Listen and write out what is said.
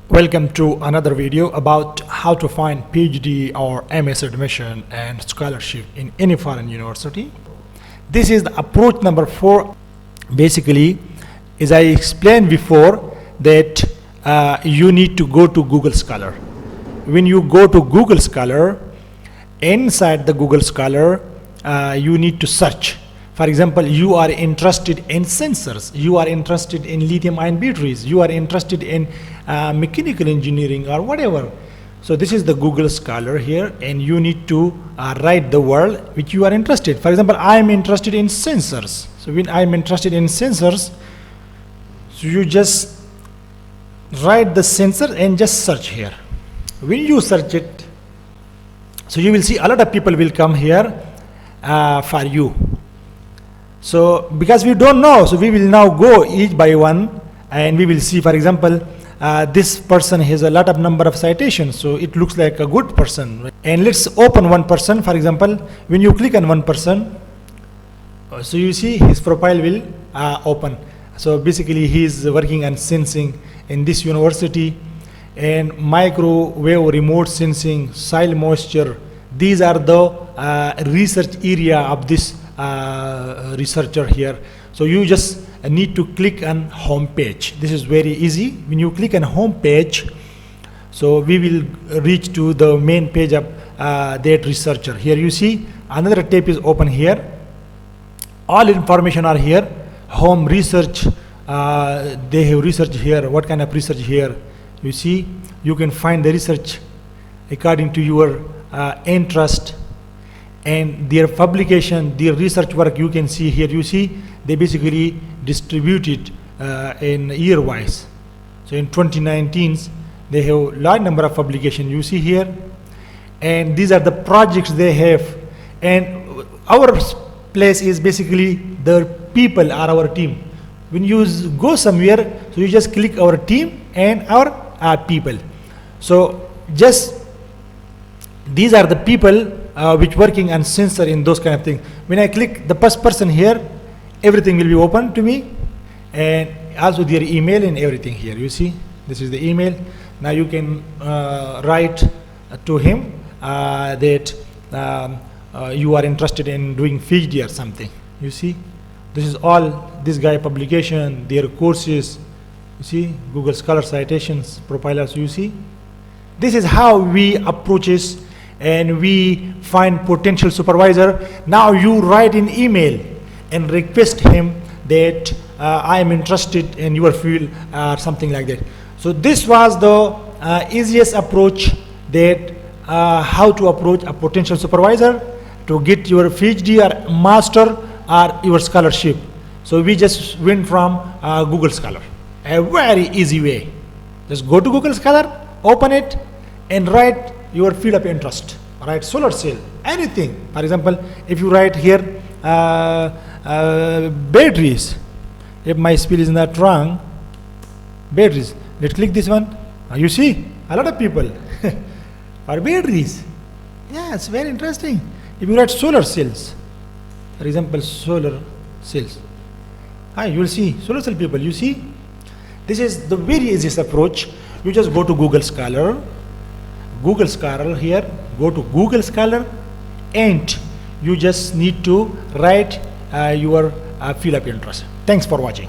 Welcome to another video about how to find PhD or MS admission and scholarship in any foreign university. This is the approach number 4. Basically, as I explained before, that you need to go to Google Scholar. When you go to Google Scholar, inside the Google Scholar, you need to search. For example, you are interested in sensors, you are interested in lithium-ion batteries, you are interested in mechanical engineering or whatever. So this is the Google Scholar here, and you need to write the word which you are interested. For example, I am interested in sensors. So when I am interested in sensors, so you just write the sensor and just search here. When you search it, so you will see a lot of people will come here for you. So because we don't know, so we will now go each by one and we will see. For example, this person has a lot of number of citations, so it looks like a good person. And let's open one person. For example, when you click on one person, so you see his profile will open. So basically he is working on sensing in this university, and microwave remote sensing, soil moisture. These are the research area of this researcher here. So you just need to click on home page. This is very easy. When you click on home page, so we will reach to the main page of that researcher. Here you see another tab is open here. All information are here. Home research, they have research here. What kind of research here? You see, you can find the research according to your interest and their publication, their research work. You can see here. You see they basically distribute it in year wise. So in 2019 they have large number of publications, you see here, and these are the projects they have. And our place is basically the people are our team. When you go somewhere, so you just click our team and our people. So just these are the people which working on sensor in those kind of things. When I click the first person here, everything will be open to me, and also their email and everything here. You see, this is the email. Now you can write to him that you are interested in doing PhD or something. You see, this is all this guy publication, their courses. You see, Google Scholar citations, profilers. You see, this is how we approaches and we find potential supervisor. Now you write an email and request him that I am interested in your field or something like that. So this was the easiest approach, that how to approach a potential supervisor to get your PhD or master or your scholarship. So we just went from Google Scholar, a very easy way. Just go to Google Scholar, open it, and write your field of interest. Write solar cell, anything. For example, if you write here batteries, if my spell is not wrong, batteries, let's click this one. You see a lot of people are batteries. Yeah, it's very interesting. If you write solar cells, for example, solar cells, you will see solar cell people. You see, this is the very easiest approach. You just go to Google Scholar, here, go to Google Scholar, and you just need to write your field of interest. Thanks for watching.